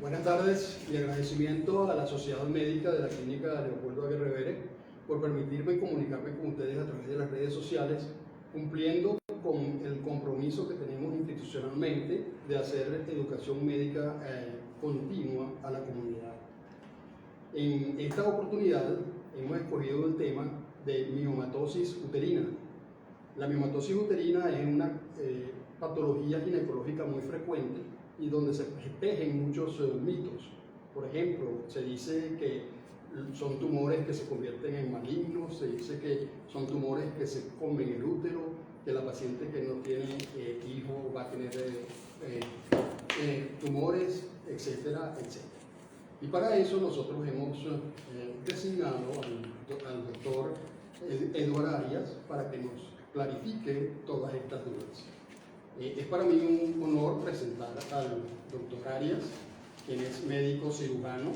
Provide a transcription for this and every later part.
Buenas tardes y agradecimiento a la Sociedad Médica de la Clínica Leopoldo Aguirre por permitirme comunicarme con ustedes a través de las redes sociales, cumpliendo con el compromiso que tenemos institucionalmente de hacer educación médica continua a la comunidad. En esta oportunidad hemos escogido el tema de miomatosis uterina. La miomatosis uterina es una patología ginecológica muy frecuente y donde se tejen muchos mitos. Por ejemplo, se dice que son tumores que se convierten en malignos, se dice que son tumores que se comen el útero, que la paciente que no tiene hijo va a tener tumores, etcétera, etcétera. Y para eso nosotros hemos designado al doctor Eduardo Arias para que nos clarifique todas estas dudas. Es para mí un honor presentar al doctor Arias, quien es médico cirujano,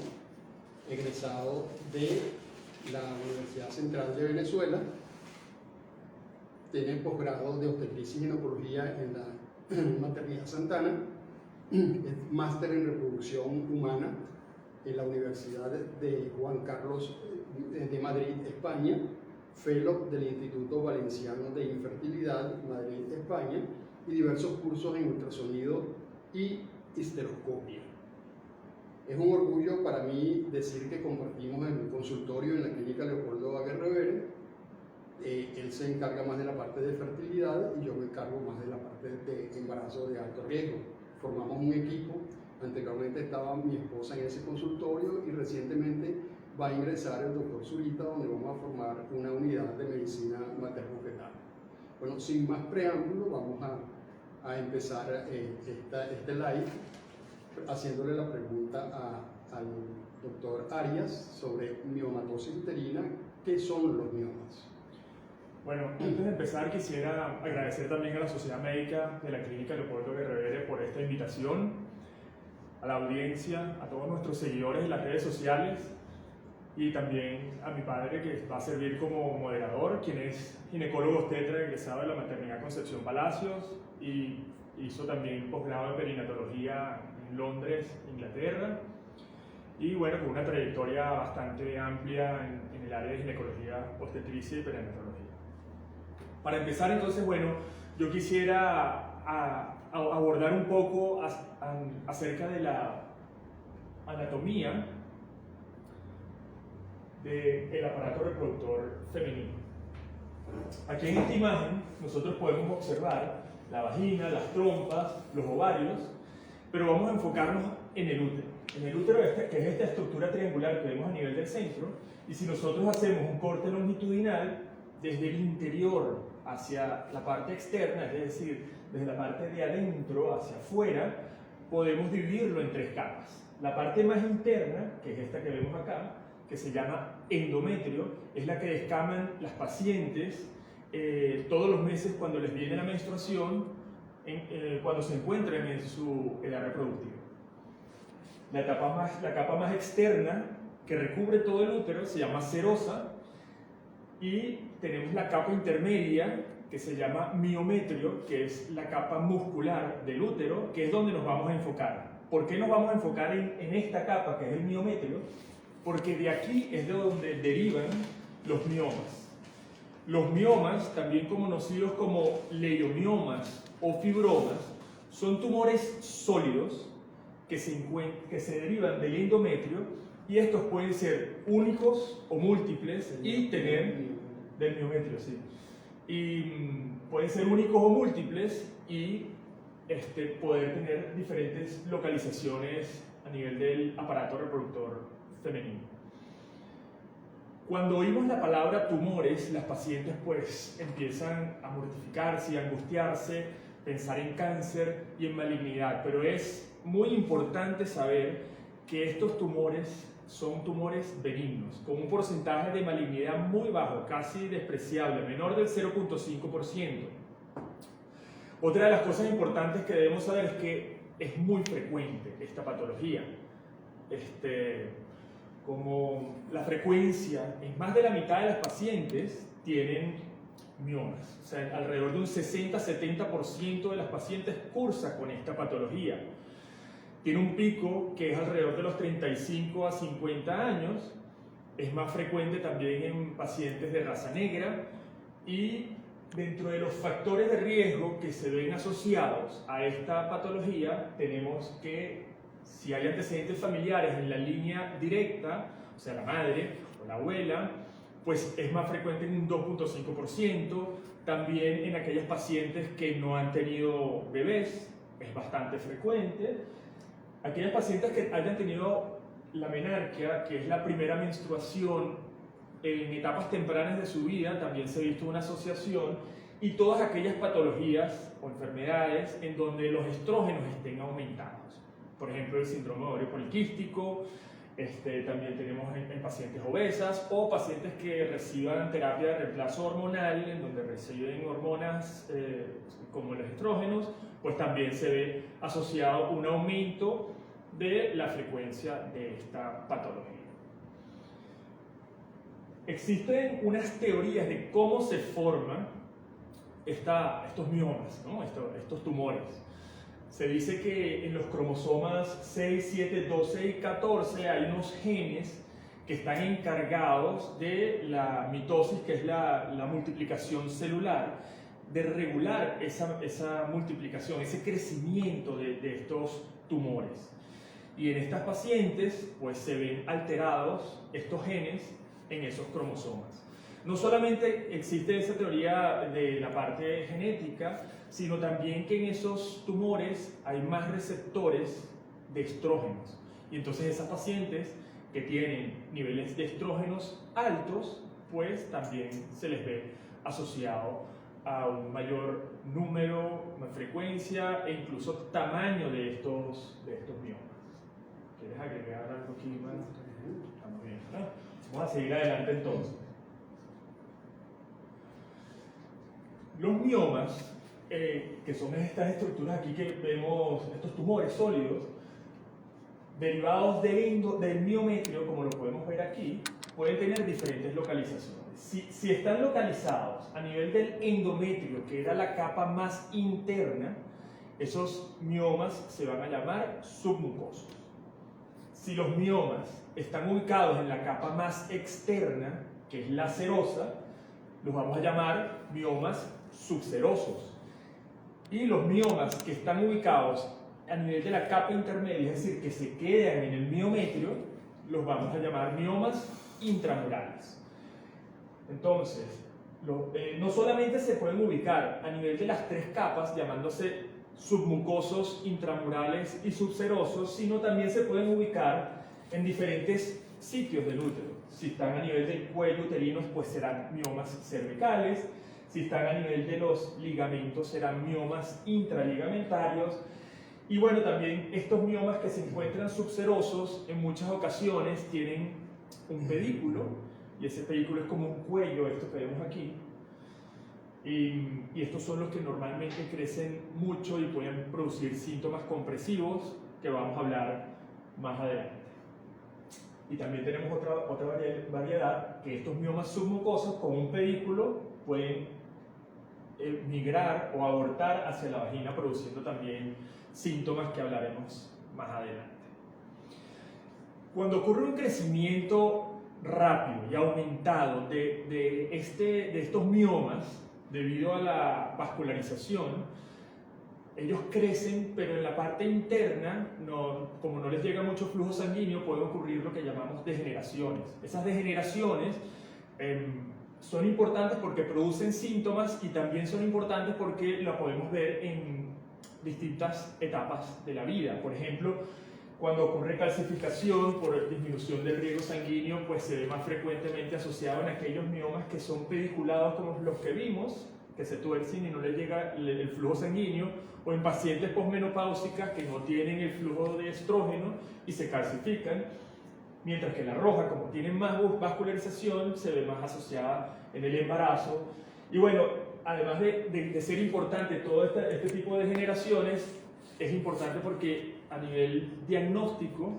egresado de la Universidad Central de Venezuela, tiene posgrado de obstetricia y ginecología en la Maternidad Santana, es máster en reproducción humana en la Universidad de Juan Carlos de Madrid, España, fellow del Instituto Valenciano de Infertilidad, Madrid, España, y diversos cursos en ultrasonido y histeroscopia. Es un orgullo para mí decir que compartimos el consultorio en la Clínica Leopoldo Aguirre. Él se encarga más de la parte de fertilidad y yo me encargo más de la parte de embarazo de alto riesgo. Formamos un equipo, anteriormente estaba mi esposa en ese consultorio y recientemente va a ingresar el doctor Zurita, donde vamos a formar una unidad de medicina materno-fetal. Bueno, sin más preámbulo, vamos a empezar este live haciéndole la pregunta al doctor Arias sobre miomatosis uterina. ¿Qué son los miomas? Bueno, antes de empezar quisiera agradecer también a la Sociedad Médica de la Clínica Leopoldo Aguirre por esta invitación, a la audiencia, a todos nuestros seguidores en las redes sociales y también a mi padre, que va a servir como moderador, quien es ginecólogo obstetra egresado de la Maternidad Concepción Palacios y hizo también posgrado en perinatología en Londres, Inglaterra, y bueno, con una trayectoria bastante amplia en el área de ginecología, obstetricia y perinatología. Para empezar, entonces, bueno, yo quisiera abordar un poco acerca de la anatomía del aparato reproductor femenino. Aquí en esta imagen nosotros podemos observar la vagina, las trompas, los ovarios, pero vamos a enfocarnos en el útero. En el útero, que es esta estructura triangular que vemos a nivel del centro, y si nosotros hacemos un corte longitudinal desde el interior hacia la parte externa, es decir, desde la parte de adentro hacia afuera, podemos dividirlo en tres capas. La parte más interna, que es esta que vemos acá, que se llama endometrio, es la que descaman las pacientes todos los meses cuando les viene la menstruación, cuando se encuentran en su edad reproductiva. La capa más externa, que recubre todo el útero, se llama serosa, y tenemos la capa intermedia, que se llama miometrio, que es la capa muscular del útero, que es donde nos vamos a enfocar. ¿Por qué nos vamos a enfocar en esta capa, que es el miometrio? Porque de aquí es de donde derivan los miomas. Los miomas, también conocidos como leiomiomas o fibromas, son tumores sólidos que se derivan del endometrio, y estos pueden ser únicos o múltiples y tener del miometrio, sí. Y pueden ser únicos o múltiples y poder tener diferentes localizaciones a nivel del aparato reproductor femenino. Cuando oímos la palabra tumores, las pacientes pues empiezan a mortificarse y a angustiarse, pensar en cáncer y en malignidad, pero es muy importante saber que estos tumores son tumores benignos, con un porcentaje de malignidad muy bajo, casi despreciable, menor del 0.5%. Otra de las cosas importantes que debemos saber es que es muy frecuente esta patología. Como la frecuencia en más de la mitad de las pacientes tienen miomas, o sea, alrededor de un 60-70% de las pacientes cursan con esta patología. tiene un pico que es alrededor de los 35 a 50 años, es más frecuente también en pacientes de raza negra, y dentro de los factores de riesgo que se ven asociados a esta patología tenemos que si hay antecedentes familiares en la línea directa, o sea la madre o la abuela, pues es más frecuente en un 2.5%, también en aquellas pacientes que no han tenido bebés, es bastante frecuente. Aquellas pacientes que hayan tenido la menarquia, que es la primera menstruación en etapas tempranas de su vida, también se ha visto una asociación, y todas aquellas patologías o enfermedades en donde los estrógenos estén aumentados. Por ejemplo, el síndrome ovario poliquístico, también tenemos en pacientes obesas o pacientes que reciban terapia de reemplazo hormonal, en donde reciben hormonas como los estrógenos, pues también se ve asociado un aumento de la frecuencia de esta patología. Existen unas teorías de cómo se forman estos miomas, ¿no? estos tumores. Se dice que en los cromosomas 6, 7, 12 y 14 hay unos genes que están encargados de la mitosis, que es la multiplicación celular, de regular esa multiplicación, ese crecimiento de estos tumores. Y en estas pacientes pues se ven alterados estos genes en esos cromosomas. No solamente existe esa teoría de la parte genética, sino también que en esos tumores hay más receptores de estrógenos. Y entonces esas pacientes que tienen niveles de estrógenos altos, pues también se les ve asociado a un mayor número, más frecuencia e incluso tamaño de estos miomas. ¿Quieres agregar algo aquí más? Estamos bien, ¿no? Vamos a seguir adelante entonces. Los miomas, que son estas estructuras aquí que vemos, estos tumores sólidos, derivados del miometrio, como lo podemos ver aquí, pueden tener diferentes localizaciones. Si están localizados a nivel del endometrio, que era la capa más interna, esos miomas se van a llamar submucosos. Si los miomas están ubicados en la capa más externa, que es la serosa, los vamos a llamar miomas subserosos. Y los miomas que están ubicados a nivel de la capa intermedia, es decir, que se quedan en el miometrio, los vamos a llamar miomas intramurales. Entonces, no solamente se pueden ubicar a nivel de las tres capas, llamándose submucosos, intramurales y subserosos, sino también se pueden ubicar en diferentes sitios del útero. Si están a nivel del cuello uterino, pues serán miomas cervicales. Si están a nivel de los ligamentos, serán miomas intraligamentarios. Y bueno, también estos miomas que se encuentran subserosos, en muchas ocasiones tienen un pedículo, y ese pedículo es como un cuello, esto que vemos aquí. Y estos son los que normalmente crecen mucho y pueden producir síntomas compresivos, que vamos a hablar más adelante. Y también tenemos otra variedad, que estos miomas submucosos con un pedículo pueden migrar o abortar hacia la vagina, produciendo también síntomas que hablaremos más adelante. Cuando ocurre un crecimiento rápido y aumentado de estos miomas, debido a la vascularización, ellos crecen, pero en la parte interna, como no les llega mucho flujo sanguíneo, puede ocurrir lo que llamamos degeneraciones. Esas degeneraciones son importantes porque producen síntomas y también son importantes porque la podemos ver en distintas etapas de la vida. Por ejemplo, cuando ocurre calcificación por disminución del riego sanguíneo, pues se ve más frecuentemente asociado en aquellos miomas que son pediculados como los que vimos, que se tuercen y no les llega el flujo sanguíneo, o en pacientes posmenopáusicas que no tienen el flujo de estrógeno y se calcifican, mientras que la roja, como tiene más vascularización, se ve más asociada en el embarazo. Y bueno, además de ser importante todo este tipo de generaciones, es importante porque a nivel diagnóstico,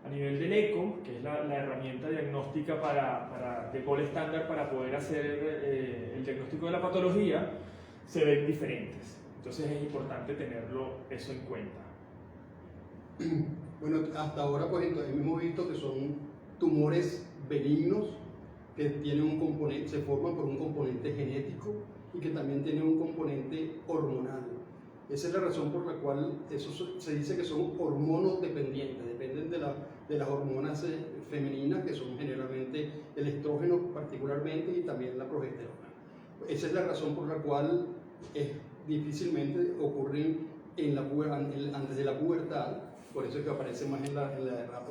a nivel del eco, que es la herramienta diagnóstica de gold estándar para poder hacer el diagnóstico de la patología, se ven diferentes. Entonces es importante tenerlo eso en cuenta. Bueno, hasta ahora pues entonces hemos visto que son tumores benignos que tienen un componente, se forman por un componente genético y que también tienen un componente hormonal. Esa es la razón por la cual se dice que son hormonos dependientes, dependen de las hormonas femeninas, que son generalmente el estrógeno particularmente y también la progesterona. Esa es la razón por la cual difícilmente ocurren antes de la pubertad, por eso es que aparece más en la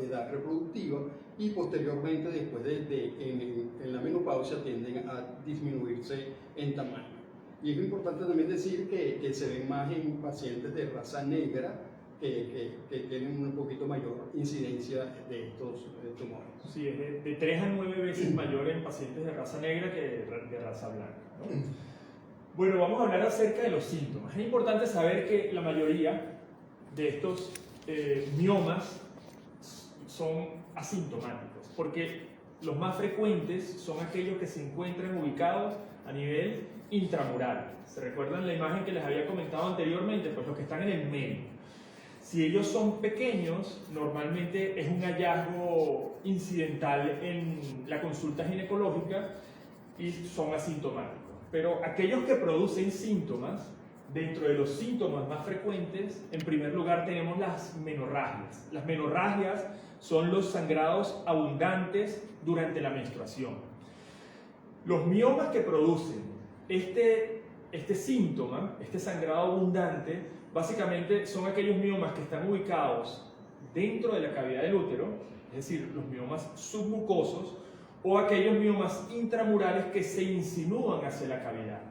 edad reproductiva, y posteriormente, después en la menopausia, tienden a disminuirse en tamaño. Y es importante también decir que se ven más en pacientes de raza negra que tienen un poquito mayor incidencia de estos tumores. Sí, es de 3 a 9 veces mayor en pacientes de raza negra que de raza blanca, ¿no? Bueno, vamos a hablar acerca de los síntomas. Es importante saber que la mayoría de estos miomas son asintomáticos, porque los más frecuentes son aquellos que se encuentran ubicados a nivel intramural. ¿Se recuerdan la imagen que les había comentado anteriormente? Pues los que están en el medio. Si ellos son pequeños, normalmente es un hallazgo incidental en la consulta ginecológica y son asintomáticos. Pero aquellos que producen síntomas, dentro de los síntomas más frecuentes, en primer lugar tenemos las menorragias. Las menorragias son los sangrados abundantes durante la menstruación. Los miomas que producen este síntoma, este sangrado abundante, básicamente son aquellos miomas que están ubicados dentro de la cavidad del útero, es decir, los miomas submucosos, o aquellos miomas intramurales que se insinúan hacia la cavidad.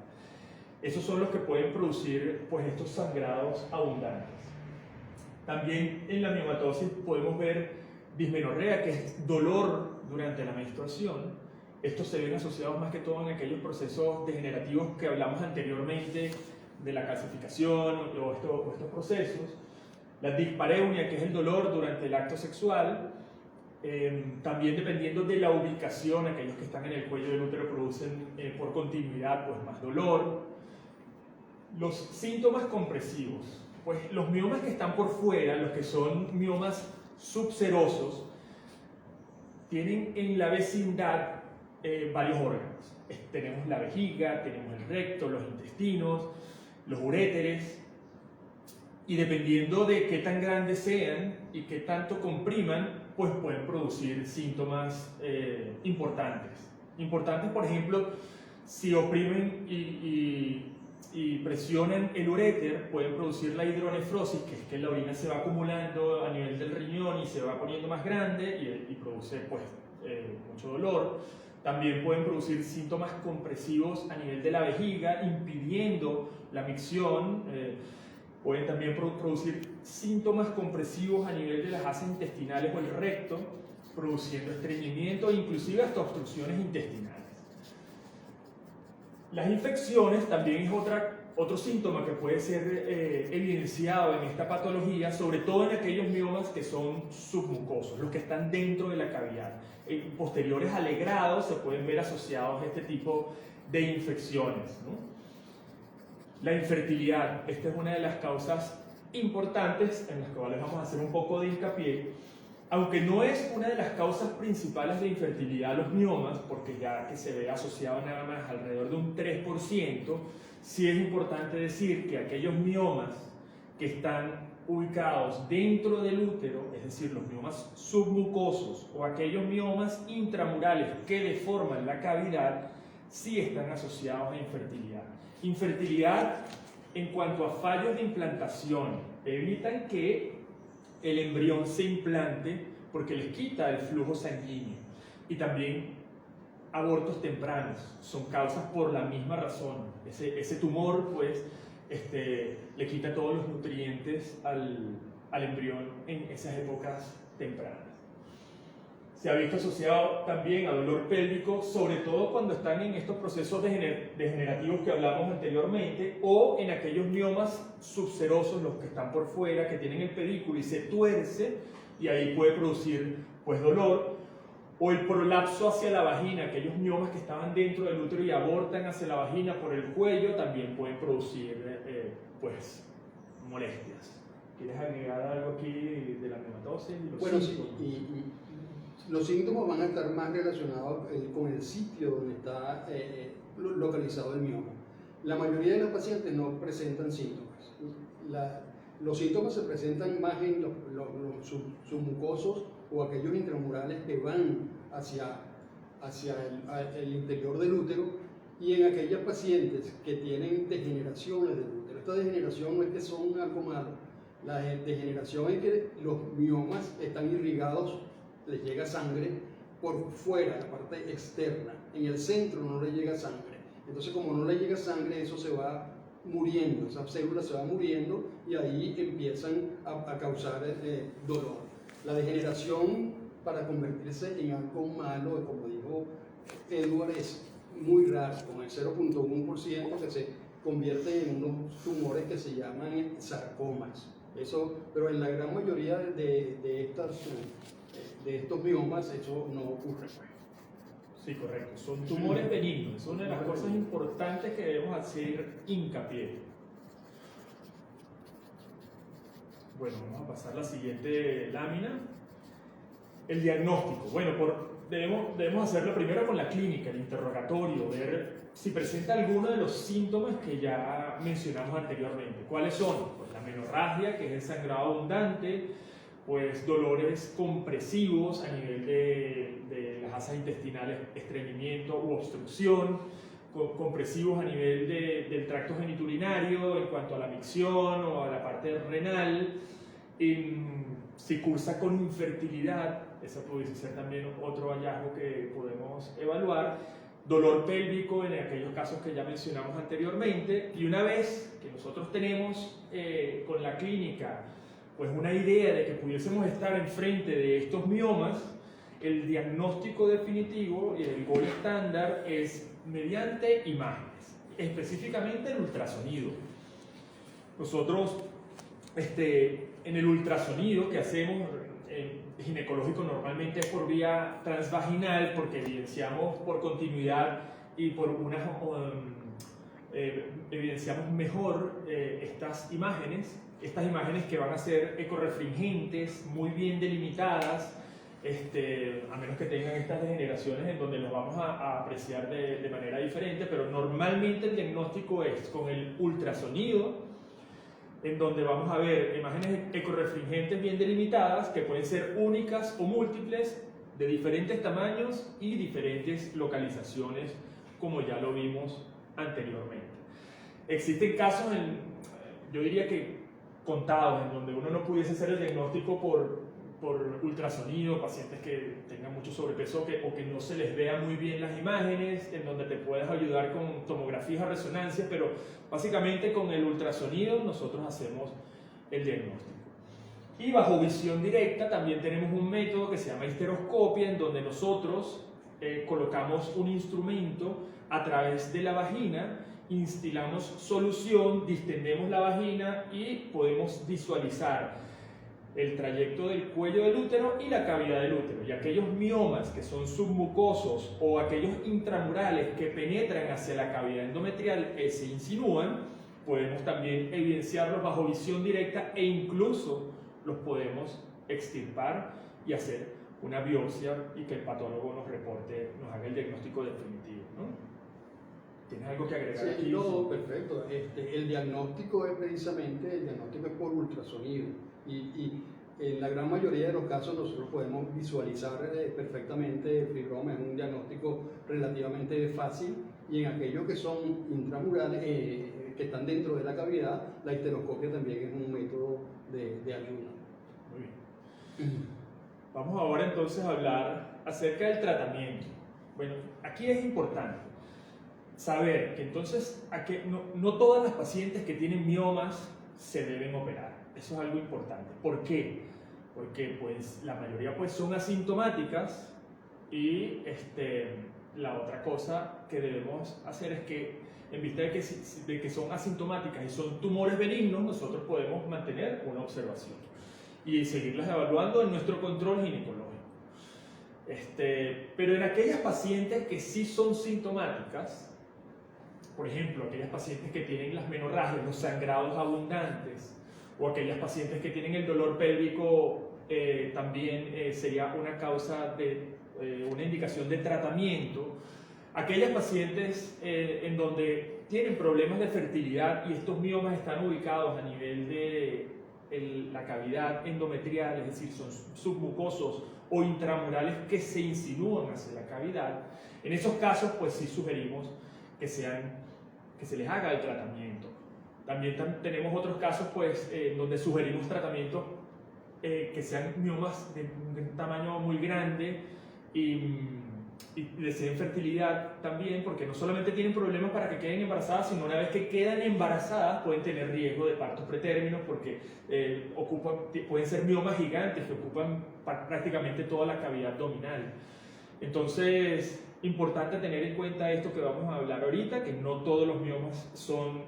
Esos son los que pueden producir pues, estos sangrados abundantes. También en la miomatosis podemos ver dismenorrea, que es dolor durante la menstruación. Estos se ven asociados más que todo en aquellos procesos degenerativos que hablamos anteriormente, de la calcificación o estos procesos. La dispareunia, que es el dolor durante el acto sexual. También dependiendo de la ubicación, aquellos que están en el cuello del útero producen por continuidad pues, más dolor. Los síntomas compresivos, pues los miomas que están por fuera, los que son miomas subserosos, tienen en la vecindad varios órganos. Tenemos la vejiga, tenemos el recto, los intestinos, los uréteres, y dependiendo de qué tan grandes sean y qué tanto compriman, pues pueden producir síntomas importantes. Importantes, por ejemplo, si oprimen y presionan el uréter, pueden producir la hidronefrosis, que es que la orina se va acumulando a nivel del riñón y se va poniendo más grande y produce pues, mucho dolor. También pueden producir síntomas compresivos a nivel de la vejiga, impidiendo la micción. Pueden también producir síntomas compresivos a nivel de las asas intestinales o el recto, produciendo estreñimiento e inclusive hasta obstrucciones intestinales. Las infecciones también es otro síntoma que puede ser evidenciado en esta patología, sobre todo en aquellos miomas que son submucosos, los que están dentro de la cavidad. Posteriores alegrados se pueden ver asociados a este tipo de infecciones, ¿no? La infertilidad, esta es una de las causas importantes en las cuales vamos a hacer un poco de hincapié, aunque no es una de las causas principales de infertilidad los miomas, porque ya que se ve asociado nada más alrededor de un 3%, sí es importante decir que aquellos miomas que están ubicados dentro del útero, es decir, los miomas submucosos o aquellos miomas intramurales que deforman la cavidad, sí están asociados a infertilidad. Infertilidad en cuanto a fallos de implantación, evitan que el embrión se implante porque les quita el flujo sanguíneo. Y también abortos tempranos son causas por la misma razón. Ese tumor pues le quita todos los nutrientes al embrión en esas épocas tempranas. Se ha visto asociado también a dolor pélvico, sobre todo cuando están en estos procesos degenerativos que hablamos anteriormente, o en aquellos miomas subserosos, los que están por fuera, que tienen el pedículo y se tuerce, y ahí puede producir pues, dolor, o el prolapso hacia la vagina, aquellos miomas que estaban dentro del útero y abortan hacia la vagina por el cuello, también pueden producir pues, molestias. ¿Quieres agregar algo aquí de la nematosis y los Bueno, sí, síntomas? y los síntomas van a estar más relacionados con el sitio donde está localizado el mioma. La mayoría de los pacientes no presentan síntomas. Los síntomas se presentan más en los submucosos o aquellos intramurales que van hacia el interior del útero, y en aquellas pacientes que tienen degeneraciones del útero. Esta degeneración no es que son algo malo, la degeneración es que los miomas están irrigados, les llega sangre por fuera, la parte externa, en el centro no le llega sangre. Entonces, como no le llega sangre, eso se va muriendo, esas células se van muriendo y ahí empiezan a causar dolor. La degeneración, para convertirse en algo malo, como dijo Edward, es muy raro, con el 0.1% que se convierte en unos tumores que se llaman sarcomas. Eso, pero en la gran mayoría de estos miomas eso no ocurre. Sí, correcto. Son tumores benignos. Es una de las cosas importantes que debemos hacer hincapié. Bueno, vamos a pasar a la siguiente lámina. El diagnóstico. Bueno, debemos hacerlo primero con la clínica, el interrogatorio, ver si presenta alguno de los síntomas que ya mencionamos anteriormente. ¿Cuáles son? Pues la menorragia, que es el sangrado abundante, pues dolores compresivos a nivel de las asas intestinales, estreñimiento u obstrucción, compresivos a nivel del tracto genitourinario en cuanto a la micción o a la parte renal. Si cursa con infertilidad, ese puede ser también otro hallazgo que podemos evaluar. Dolor pélvico en aquellos casos que ya mencionamos anteriormente. Y una vez que nosotros tenemos con la clínica pues una idea de que pudiésemos estar enfrente de estos miomas, el diagnóstico definitivo y el gold estándar es mediante imágenes, específicamente el ultrasonido. Nosotros en el ultrasonido que hacemos ginecológico normalmente es por vía transvaginal, porque evidenciamos por continuidad y evidenciamos mejor estas imágenes que van a ser ecorrefringentes, muy bien delimitadas, a menos que tengan estas degeneraciones en donde los vamos a apreciar de manera diferente, pero normalmente el diagnóstico es con el ultrasonido, en donde vamos a ver imágenes ecorrefringentes bien delimitadas, que pueden ser únicas o múltiples, de diferentes tamaños y diferentes localizaciones, como ya lo vimos anteriormente. Existen casos, yo diría que contados, en donde uno no pudiese hacer el diagnóstico por ultrasonido, pacientes que tengan mucho sobrepeso o que no se les vea muy bien las imágenes, en donde te puedes ayudar con tomografías o resonancias, pero básicamente con el ultrasonido nosotros hacemos el diagnóstico. Y bajo visión directa también tenemos un método que se llama histeroscopia, en donde nosotros colocamos un instrumento a través de la vagina, instilamos solución, distendemos la vagina y podemos visualizar el trayecto del cuello del útero y la cavidad del útero. Y aquellos miomas que son submucosos o aquellos intramurales que penetran hacia la cavidad endometrial y se insinúan, podemos también evidenciarlos bajo visión directa e incluso los podemos extirpar y hacer una biopsia y que el patólogo nos haga el diagnóstico definitivo, ¿no? ¿Tienes algo que agregar aquí? No, perfecto. El diagnóstico es precisamente, el diagnóstico es por ultrasonido y en la gran mayoría de los casos nosotros podemos visualizar perfectamente el fibroma. Es un diagnóstico relativamente fácil, y en aquellos que son intramurales, que están dentro de la cavidad, la histeroscopia también es un método de ayuda. Muy bien. Vamos ahora entonces a hablar acerca del tratamiento. Bueno, aquí es importante saber que entonces no todas las pacientes que tienen miomas se deben operar. Eso es algo importante. ¿Por qué? Porque pues, la mayoría pues, son asintomáticas y la otra cosa que debemos hacer es que en vista de que son asintomáticas y son tumores benignos, nosotros podemos mantener una observación y seguirlas evaluando en nuestro control ginecológico. Pero en aquellas pacientes que sí son sintomáticas, por ejemplo, aquellas pacientes que tienen las menorragias, los sangrados abundantes, o aquellas pacientes que tienen el dolor pélvico también sería una causa de una indicación de tratamiento. Aquellas pacientes en donde tienen problemas de fertilidad y estos miomas están ubicados a nivel de la cavidad endometrial, es decir, son submucosos o intramurales que se insinúan hacia la cavidad, en esos casos pues sí sugerimos que se les haga el tratamiento. También tenemos otros casos pues donde sugerimos tratamientos que sean miomas de un tamaño muy grande y deseen fertilidad también, porque no solamente tienen problemas para que queden embarazadas, sino una vez que quedan embarazadas pueden tener riesgo de partos pretérminos, porque pueden ser miomas gigantes que ocupan prácticamente toda la cavidad abdominal. Entonces, importante tener en cuenta esto que vamos a hablar ahorita, que no todos los miomas son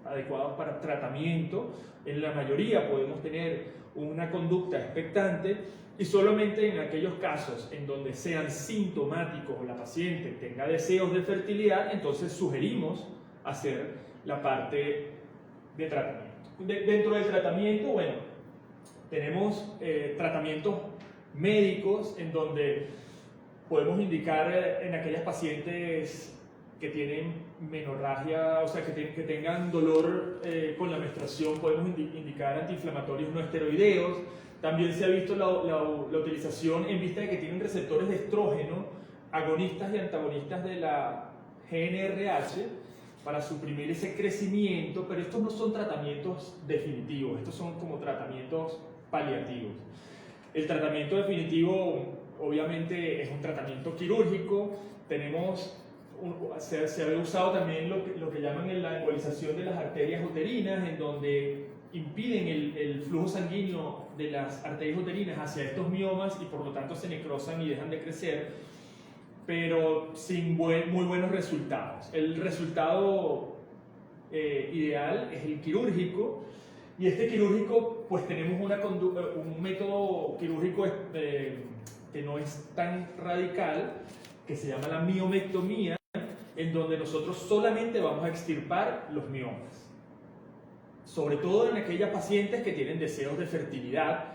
adecuados para tratamiento. En la mayoría podemos tener una conducta expectante, y solamente en aquellos casos en donde sean sintomáticos o la paciente tenga deseos de fertilidad, entonces sugerimos hacer la parte de tratamiento. Dentro del tratamiento, bueno, tenemos tratamientos médicos en donde podemos indicar en aquellas pacientes que tienen menorragia, o sea, que tengan dolor con la menstruación, podemos indicar antiinflamatorios no esteroideos. También se ha visto la utilización en vista de que tienen receptores de estrógeno, agonistas y antagonistas de la GnRH para suprimir ese crecimiento, pero estos no son tratamientos definitivos, estos son como tratamientos paliativos. El tratamiento definitivo obviamente es un tratamiento quirúrgico. Se había usado también lo que llaman la embolización de las arterias uterinas, en donde impiden el flujo sanguíneo de las arterias uterinas hacia estos miomas y por lo tanto se necrosan y dejan de crecer, pero sin muy buenos resultados. El resultado ideal es el quirúrgico, y este quirúrgico pues tenemos un método quirúrgico que no es tan radical, que se llama la miomectomía, en donde nosotros solamente vamos a extirpar los miomas, sobre todo en aquellas pacientes que tienen deseos de fertilidad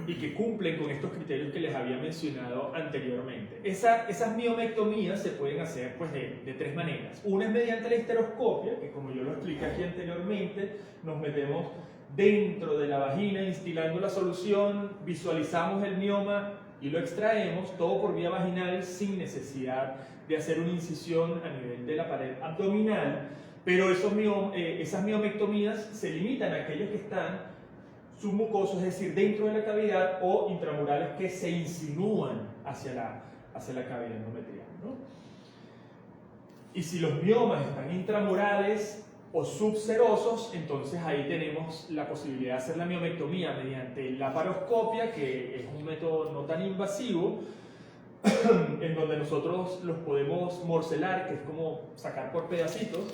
y que cumplen con estos criterios que les había mencionado anteriormente. Esas miomectomías se pueden hacer pues, de tres maneras. Una es mediante la histeroscopia, que como yo lo expliqué aquí anteriormente, nos metemos dentro de la vagina instilando la solución, visualizamos el mioma y lo extraemos, todo por vía vaginal sin necesidad de hacer una incisión a nivel de la pared abdominal. Pero esas miomectomías se limitan a aquellos que están submucosos, es decir, dentro de la cavidad, o intramurales que se insinúan hacia la cavidad endometrial, ¿no? Y si los miomas están intramurales o subserosos, entonces ahí tenemos la posibilidad de hacer la miomectomía mediante laparoscopia, que es un método no tan invasivo, en donde nosotros los podemos morcelar, que es como sacar por pedacitos,